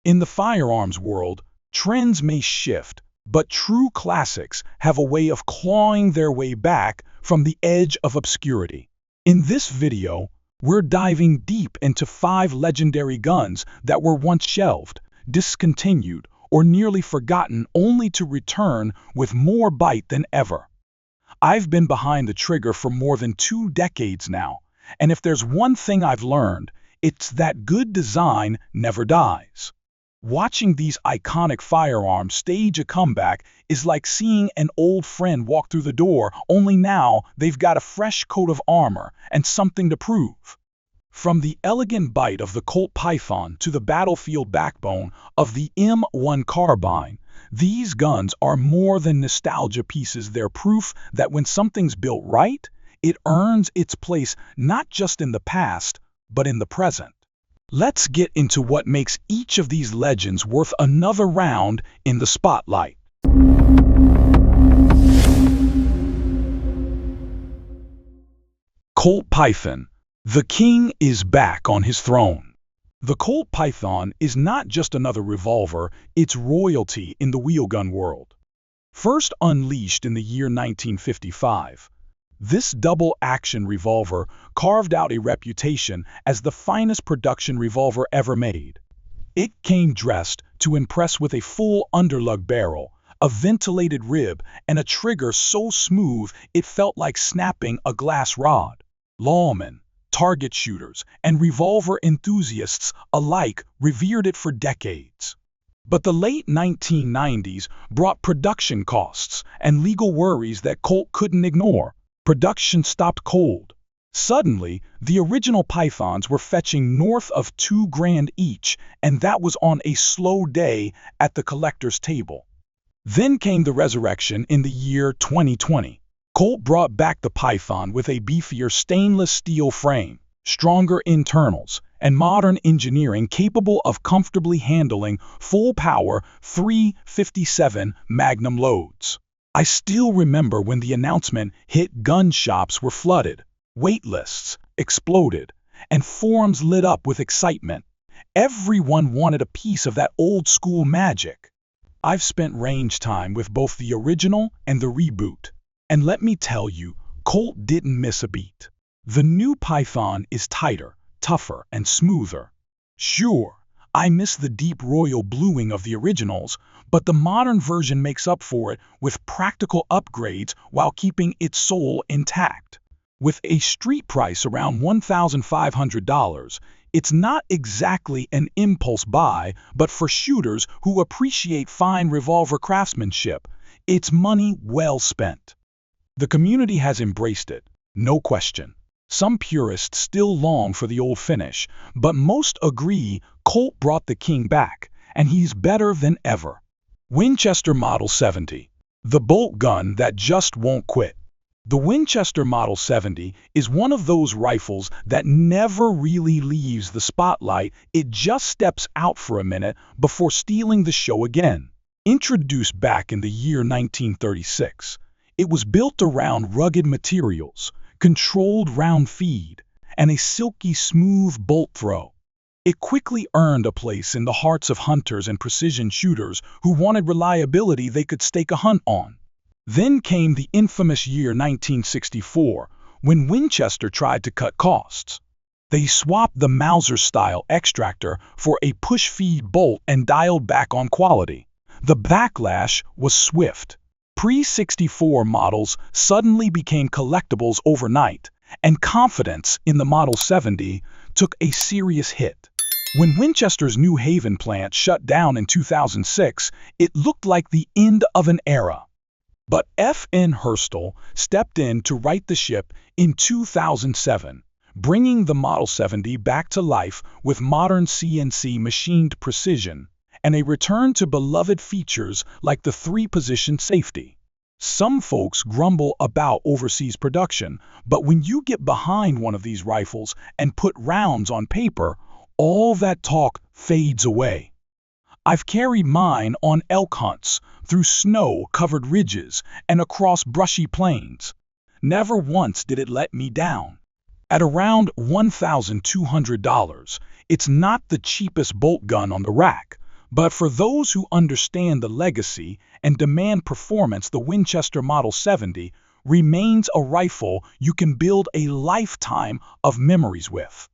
In the firearms world, trends may shift, but true classics have a way of clawing their way back from the edge of obscurity. In this video, we're diving deep into 5 legendary guns that were once shelved, discontinued, or nearly forgotten only to return with more bite than ever. I've been behind the trigger for more than 2 decades now, and if there's one thing I've learned, it's that good design never dies. Watching these iconic firearms stage a comeback is like seeing an old friend walk through the door, only now they've got a fresh coat of armor and something to prove. From the elegant bite of the Colt Python to the battlefield backbone of the M1 Carbine, these guns are more than nostalgia pieces. They're proof that when something's built right, it earns its place not just in the past, but in the present. Let's get into what makes each of these legends worth another round in the spotlight. Colt Python. The king is back on his throne. The Colt Python is not just another revolver, it's royalty in the wheelgun world. First unleashed in the year 1955, this double-action revolver carved out a reputation as the finest production revolver ever made. It came dressed to impress with a full underlug barrel, a ventilated rib, and a trigger so smooth it felt like snapping a glass rod. Lawmen, target shooters, and revolver enthusiasts alike revered it for decades. But the late 1990s brought production costs and legal worries that Colt couldn't ignore. Production stopped cold. Suddenly, the original Pythons were fetching north of $2,000 each, and that was on a slow day at the collector's table. Then came the resurrection in the year 2020. Colt brought back the Python with a beefier stainless steel frame, stronger internals, and modern engineering capable of comfortably handling full-power .357 Magnum loads. I still remember when the announcement hit, gun shops were flooded, wait lists exploded, and forums lit up with excitement. Everyone wanted a piece of that old-school magic. I've spent range time with both the original and the reboot. And let me tell you, Colt didn't miss a beat. The new Python is tighter, tougher, and smoother. Sure, I miss the deep royal bluing of the originals, but the modern version makes up for it with practical upgrades while keeping its soul intact. With a street price around $1,500, it's not exactly an impulse buy, but for shooters who appreciate fine revolver craftsmanship, it's money well spent. The community has embraced it, no question. Some purists still long for the old finish, but most agree Colt brought the king back, and he's better than ever. Winchester Model 70, the bolt gun that just won't quit. The Winchester Model 70 is one of those rifles that never really leaves the spotlight. It just steps out for a minute before stealing the show again. Introduced back in the year 1936, it was built around rugged materials, controlled round feed, and a silky smooth bolt throw. It quickly earned a place in the hearts of hunters and precision shooters who wanted reliability they could stake a hunt on. Then came the infamous year 1964, when Winchester tried to cut costs. They swapped the Mauser-style extractor for a push-feed bolt and dialed back on quality. The backlash was swift. Pre-64 models suddenly became collectibles overnight, and confidence in the Model 70 took a serious hit. When Winchester's New Haven plant shut down in 2006, it looked like the end of an era. But F.N. Hurstel stepped in to right the ship in 2007, bringing the Model 70 back to life with modern CNC machined precision and a return to beloved features like the 3-position safety. Some folks grumble about overseas production, but when you get behind one of these rifles and put rounds on paper, all that talk fades away. I've carried mine on elk hunts, through snow-covered ridges, and across brushy plains. Never once did it let me down. At around $1,200, it's not the cheapest bolt gun on the rack, But for those who understand the legacy and demand performance, the Winchester Model 70 remains a rifle you can build a lifetime of memories with.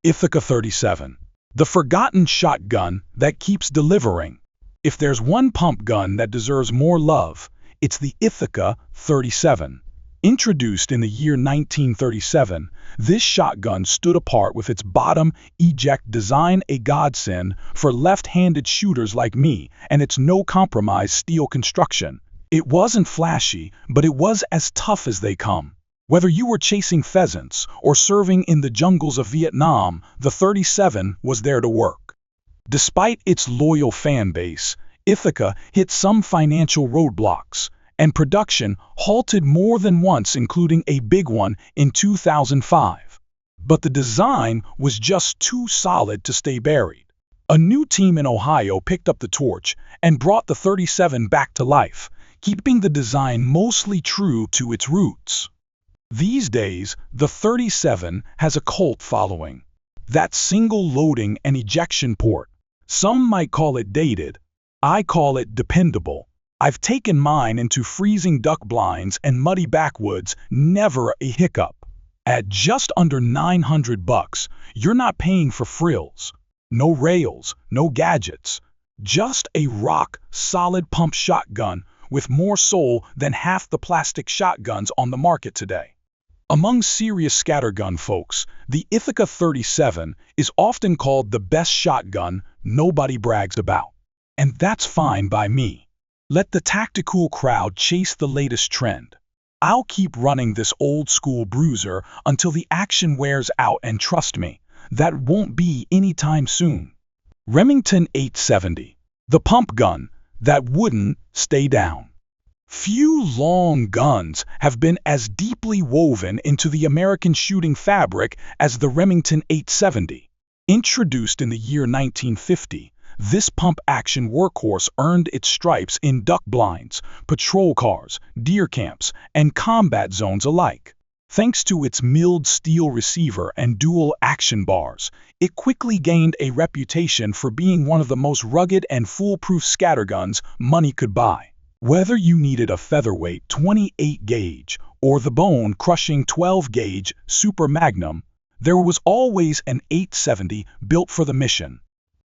Ithaca 37, the forgotten shotgun that keeps delivering. If there's one pump gun that deserves more love, it's the Ithaca 37. Introduced in the year 1937, this shotgun stood apart with its bottom eject design, a godsend for left-handed shooters like me, and its no-compromise steel construction. It wasn't flashy, but it was as tough as they come. Whether you were chasing pheasants or serving in the jungles of Vietnam, the 37 was there to work. Despite its loyal fan base, Ithaca hit some financial roadblocks, and production halted more than once, including a big one in 2005. But the design was just too solid to stay buried. A new team in Ohio picked up the torch and brought the 37 back to life, keeping the design mostly true to its roots. These days, the 37 has a cult following. That single loading and ejection port. Some might call it dated. I call it dependable. I've taken mine into freezing duck blinds and muddy backwoods, never a hiccup. At just under $900, you're not paying for frills. No rails, no gadgets. Just a rock-solid pump shotgun with more soul than half the plastic shotguns on the market today. Among serious scattergun folks, the Ithaca 37 is often called the best shotgun nobody brags about. And that's fine by me. Let the tactical crowd chase the latest trend. I'll keep running this old-school bruiser until the action wears out, and trust me, that won't be anytime soon. Remington 870, the pump gun that wouldn't stay down. Few long guns have been as deeply woven into the American shooting fabric as the Remington 870. Introduced in the year 1950, this pump-action workhorse earned its stripes in duck blinds, patrol cars, deer camps, and combat zones alike. Thanks to its milled steel receiver and dual action bars, it quickly gained a reputation for being one of the most rugged and foolproof scatterguns money could buy. Whether you needed a featherweight 28-gauge or the bone-crushing 12-gauge Super Magnum, there was always an 870 built for the mission.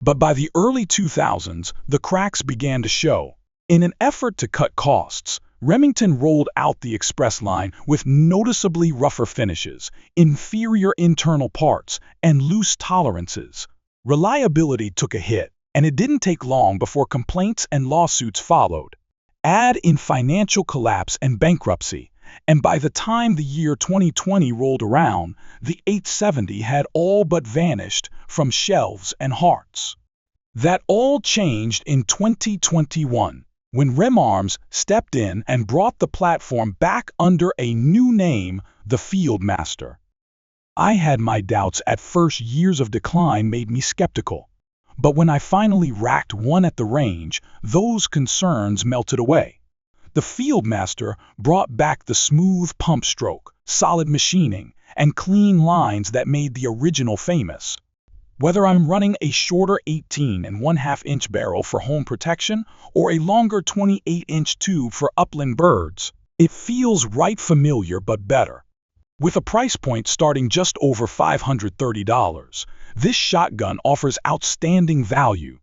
But by the early 2000s, the cracks began to show. In an effort to cut costs, Remington rolled out the Express line with noticeably rougher finishes, inferior internal parts, and loose tolerances. Reliability took a hit, and it didn't take long before complaints and lawsuits followed. Add in financial collapse and bankruptcy, and by the time the year 2020 rolled around, the 870 had all but vanished from shelves and hearts. That all changed in 2021, when Remarms stepped in and brought the platform back under a new name, the Fieldmaster. I had my doubts at first. Years of decline made me skeptical. But when I finally racked one at the range, those concerns melted away. The Fieldmaster brought back the smooth pump stroke, solid machining, and clean lines that made the original famous. Whether I'm running a shorter 18.5-inch barrel for home protection or a longer 28-inch tube for upland birds, it feels right, familiar but better. With a price point starting just over $530, this shotgun offers outstanding value.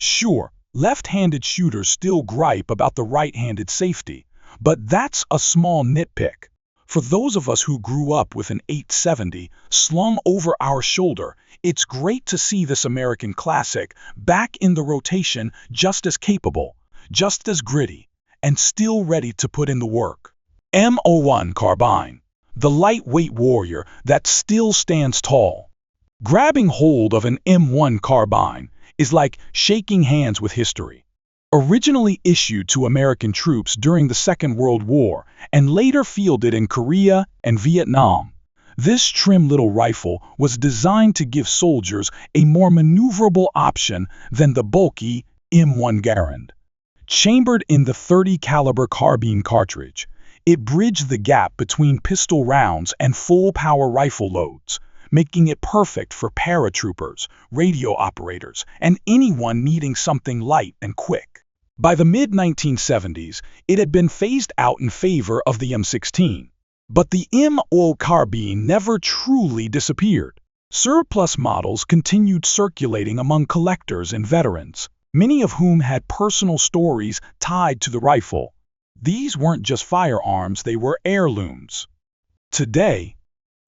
Sure, left-handed shooters still gripe about the right-handed safety, but that's a small nitpick. For those of us who grew up with an 870 slung over our shoulder, it's great to see this American classic back in the rotation, just as capable, just as gritty, and still ready to put in the work. M1 Carbine, the lightweight warrior that still stands tall. Grabbing hold of an M1 Carbine is like shaking hands with history. Originally issued to American troops during the Second World War and later fielded in Korea and Vietnam, this trim little rifle was designed to give soldiers a more maneuverable option than the bulky M1 Garand. Chambered in the .30 caliber carbine cartridge, it bridged the gap between pistol rounds and full-power rifle loads, making it perfect for paratroopers, radio operators, and anyone needing something light and quick. By the mid-1970s, it had been phased out in favor of the M16. But the M1 Carbine never truly disappeared. Surplus models continued circulating among collectors and veterans, many of whom had personal stories tied to the rifle. These weren't just firearms, they were heirlooms. Today,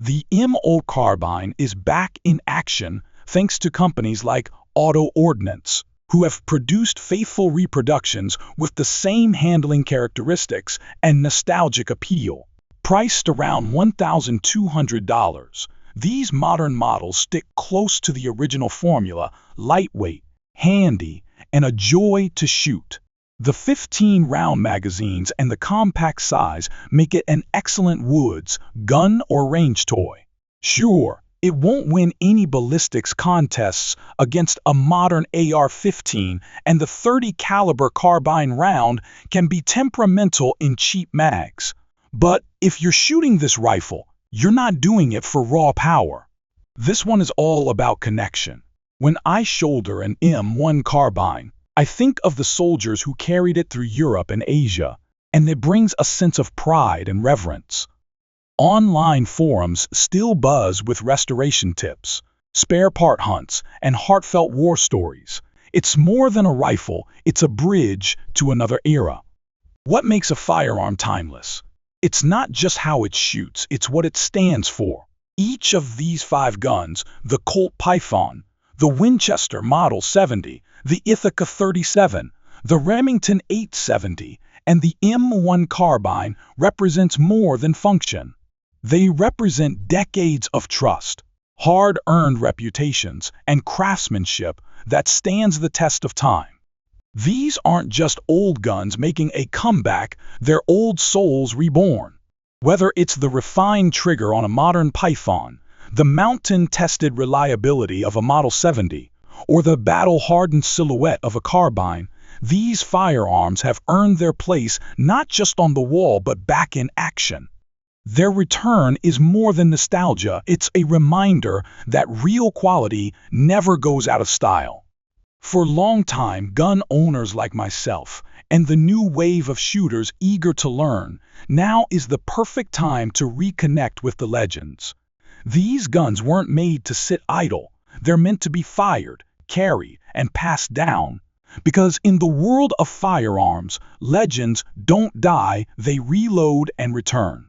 the M1 Carbine is back in action thanks to companies like Auto Ordnance, who have produced faithful reproductions with the same handling characteristics and nostalgic appeal. Priced around $1,200, these modern models stick close to the original formula: lightweight, handy, and a joy to shoot. The 15-round magazines and the compact size make it an excellent woods, gun, or range toy. Sure, it won't win any ballistics contests against a modern AR-15, and the .30 caliber carbine round can be temperamental in cheap mags. But if you're shooting this rifle, you're not doing it for raw power. This one is all about connection. When I shoulder an M1 Carbine, I think of the soldiers who carried it through Europe and Asia, and it brings a sense of pride and reverence. Online forums still buzz with restoration tips, spare part hunts, and heartfelt war stories. It's more than a rifle, it's a bridge to another era. What makes a firearm timeless? It's not just how it shoots, it's what it stands for. Each of these 5 guns, the Colt Python, the Winchester Model 70, the Ithaca 37, the Remington 870, and the M1 Carbine, represents more than function. They represent decades of trust, hard-earned reputations, and craftsmanship that stands the test of time. These aren't just old guns making a comeback, they're old souls reborn. Whether it's the refined trigger on a modern Python, the mountain-tested reliability of a Model 70, or the battle-hardened silhouette of a carbine, these firearms have earned their place not just on the wall but back in action. Their return is more than nostalgia, it's a reminder that real quality never goes out of style. For long-time gun owners like myself, and the new wave of shooters eager to learn, now is the perfect time to reconnect with the legends. These guns weren't made to sit idle, they're meant to be fired, carried, and passed down. Because in the world of firearms, legends don't die, they reload and return.